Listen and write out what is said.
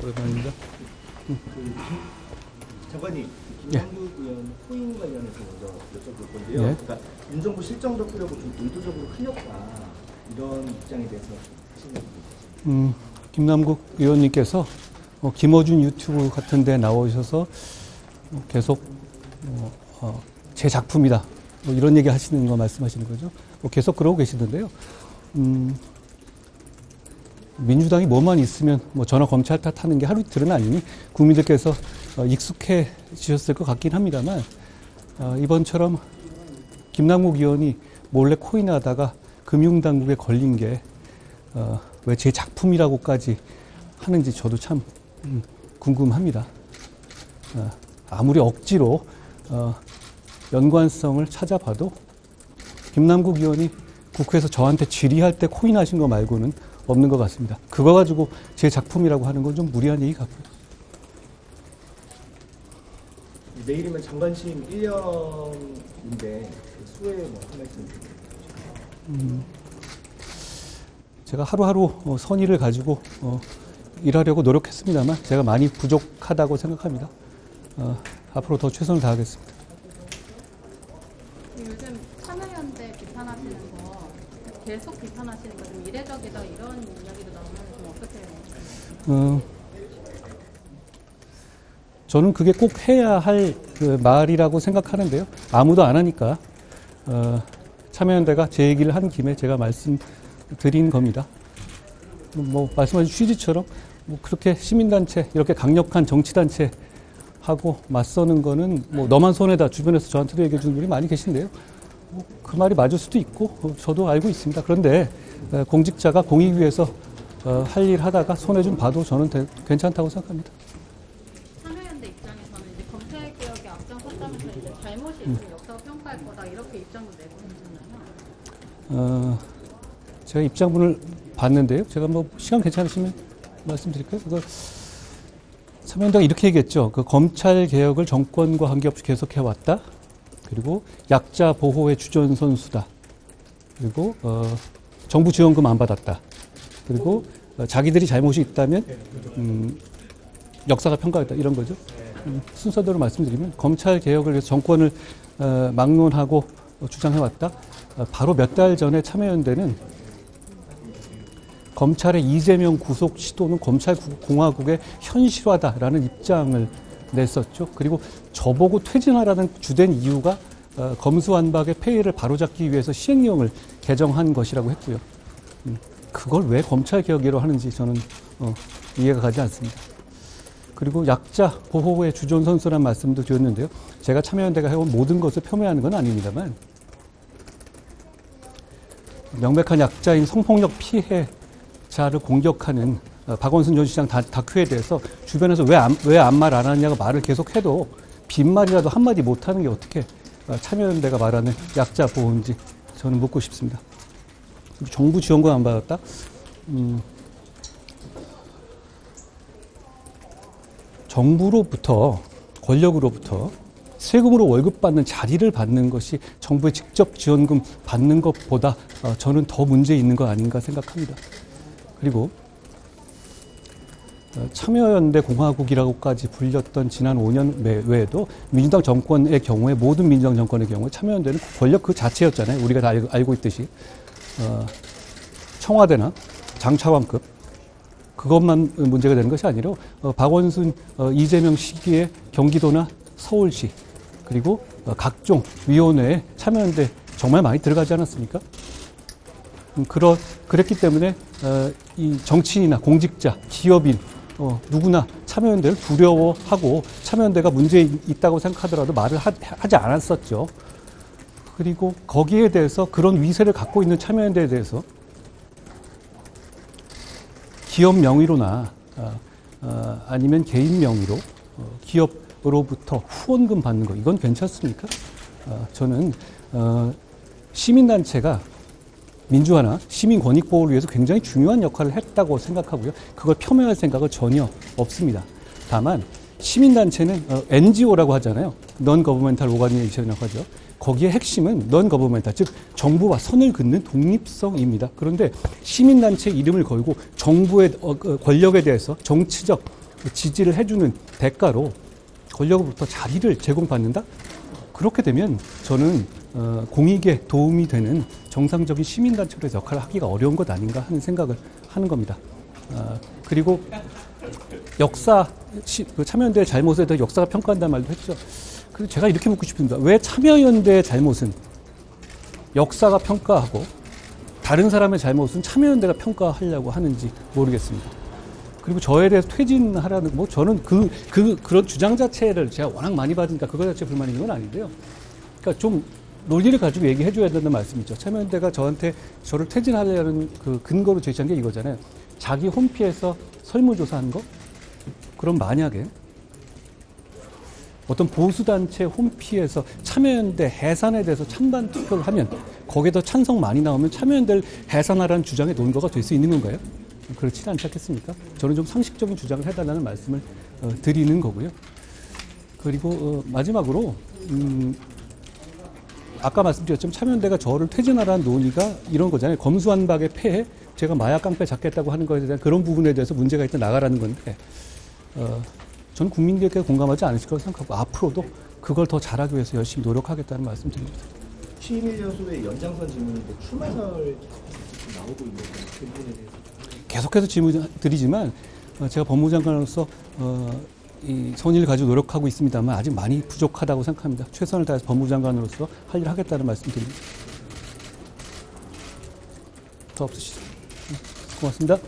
오랜만입니다. 장관님, 김남국 의원 후임 관련해서 먼저 여쭤볼 건데요. 예. 그러니까 윤정부 실정 덮으려고 좀 의도적으로 흘렸다 이런 입장에 대해서 하시는 김남국 의원님께서 김어준 유튜브 같은 데 나오셔서 계속 제 작품이다 이런 얘기 하시는 거 말씀하시는 거죠. 계속 그러고 계시던데요. 민주당이 뭐만 있으면 전화 검찰 탓하는 게 하루 이틀은 아니니 국민들께서 익숙해지셨을 것 같긴 합니다만 이번처럼 김남국 의원이 몰래 코인하다가 금융당국에 걸린 게 왜 제 작품이라고까지 하는지 저도 참 궁금합니다. 아무리 억지로 연관성을 찾아봐도 김남국 의원이 국회에서 저한테 질의할 때 코인하신 거 말고는 없는 것 같습니다. 그거 가지고 제 작품이라고 하는 건 좀 무리한 얘기 같고요. 내일이면 장관심 1년인데 수혜에 한 말씀 드립니다. 제가 하루하루 선의를 가지고 일하려고 노력했습니다만 제가 많이 부족하다고 생각합니다. 앞으로 더 최선을 다하겠습니다. 요즘 참여연대 비판하시는 거 계속 비판하시는 거 좀 이례적이다 이런 이야기도 나오면 좀 어떻게 저는 그게 꼭 해야 할 그 말이라고 생각하는데요. 아무도 안 하니까 참여연대가 제 얘기를 한 김에 제가 말씀드린 겁니다. 말씀하신 취지처럼 그렇게 시민단체 이렇게 강력한 정치단체 하고 맞서는 거는 너만 손해다 주변에서 저한테도 얘기해 주는 분이 많이 계신데요. 그 말이 맞을 수도 있고 저도 알고 있습니다. 그런데 공직자가 공익 위해서 할 일 하다가 손해 좀 봐도 저는 괜찮다고 생각합니다. 참여연대 입장에서는 이제 검찰 개혁에 앞장섰다면서 이제 잘못이 있으면 역사가 평가할 거다 이렇게 입장도 내고 있잖아요. 제가 입장문을 봤는데요. 제가 시간 괜찮으시면 말씀드릴까요? 참여연대가 이렇게 얘기했죠. 검찰 개혁을 정권과 관계없이 계속해왔다. 그리고 약자 보호의 주전선수다. 그리고 정부 지원금 안 받았다. 그리고 자기들이 잘못이 있다면 역사가 평가했다. 이런 거죠. 순서대로 말씀드리면 검찰 개혁을 위해서 정권을 막론하고 주장해왔다. 바로 몇 달 전에 참여연대는 검찰의 이재명 구속 시도는 검찰공화국의 현실화다라는 입장을 냈었죠. 그리고 저보고 퇴진하라는 주된 이유가 검수완박의 폐해를 바로잡기 위해서 시행령을 개정한 것이라고 했고요. 그걸 왜 검찰개혁이라고 하는지 저는 이해가 가지 않습니다. 그리고 약자 보호의 주전선수라는 말씀도 드렸는데요. 제가 참여연대가 해온 모든 것을 폄훼하는 건 아닙니다만 명백한 약자인 성폭력 피해자를 공격하는 박원순 전 시장 다큐에 대해서 주변에서 왜 아무 말 안 하냐고 말을 계속 해도 빈말이라도 한마디 못하는 게 어떻게 참여연대가 말하는 약자 보호인지 저는 묻고 싶습니다. 정부 지원금 안 받았다? 정부로부터 권력으로부터 세금으로 월급 받는 자리를 받는 것이 정부의 직접 지원금 받는 것보다 저는 더 문제 있는 거 아닌가 생각합니다. 그리고 참여연대 공화국이라고까지 불렸던 지난 5년 외에도 민주당 정권의 경우에 모든 민주당 정권의 경우에 참여연대는 권력 그 자체였잖아요. 우리가 다 알고 있듯이 청와대나 장차관급 그것만 문제가 되는 것이 아니라 박원순, 이재명 시기에 경기도나 서울시 그리고 각종 위원회에 참여연대 정말 많이 들어가지 않았습니까? 그랬기 때문에 이 정치인이나 공직자, 기업인 누구나 참여연대를 두려워하고 참여연대가 문제 있다고 생각하더라도 말을 하지 않았었죠. 그리고 거기에 대해서 그런 위세를 갖고 있는 참여연대에 대해서 기업 명의로나 아니면 개인 명의로 기업으로부터 후원금 받는 거 이건 괜찮습니까? 저는 시민단체가 민주화나 시민 권익 보호를 위해서 굉장히 중요한 역할을 했다고 생각하고요. 그걸 폄훼할 생각은 전혀 없습니다. 다만 시민단체는 NGO라고 하잖아요. Non-Governmental Organization이라고 하죠. 거기에 핵심은 non-governmental, 즉 정부와 선을 긋는 독립성입니다. 그런데 시민단체 이름을 걸고 정부의 권력에 대해서 정치적 지지를 해주는 대가로 권력으로부터 자리를 제공받는다? 그렇게 되면 저는 공익에 도움이 되는 정상적인 시민단체로서 역할을 하기가 어려운 것 아닌가 하는 생각을 하는 겁니다. 그리고 그 참여연대의 잘못에 대해 역사가 평가한다는 말도 했죠. 그리고 제가 이렇게 묻고 싶습니다. 왜 참여연대의 잘못은 역사가 평가하고 다른 사람의 잘못은 참여연대가 평가하려고 하는지 모르겠습니다. 그리고 저에 대해서 퇴진하라는, 저는 그런 주장 자체를 제가 워낙 많이 받으니까 그거 자체 불만인 건 아닌데요. 그러니까 좀 논리를 가지고 얘기해줘야 된다는 말씀이죠. 참여연대가 저를 퇴진하려는 그 근거로 제시한 게 이거잖아요. 자기 홈피에서 설문조사한 거? 그럼 만약에 어떤 보수단체 홈피에서 참여연대 해산에 대해서 찬반 투표를 하면 거기에 더 찬성 많이 나오면 참여연대를 해산하라는 주장의 논거가 될 수 있는 건가요? 그렇지는 않지 않겠습니까? 저는 좀 상식적인 주장을 해달라는 말씀을 드리는 거고요. 그리고 마지막으로 아까 말씀드렸지만 참여연대가 저를 퇴진하라는 논의가 이런 거잖아요. 검수완박의 폐해, 제가 마약 깡패 잡겠다고 하는 것에 대한 그런 부분에 대해서 문제가 있다 나가라는 건데 저는 국민들께 공감하지 않으실 거라고 생각하고 앞으로도 그걸 더 잘하기 위해서 열심히 노력하겠다는 말씀 드립니다. 취임 1년 소의 연장선 질문인데 출마설 나오고 있는 그 부분에 대해서 계속해서 질문 드리지만 제가 법무장관으로서 이 선의를 가지고 노력하고 있습니다만 아직 많이 부족하다고 생각합니다. 최선을 다해서 법무장관으로서 할 일을 하겠다는 말씀 드립니다. 더 없으시죠? 고맙습니다.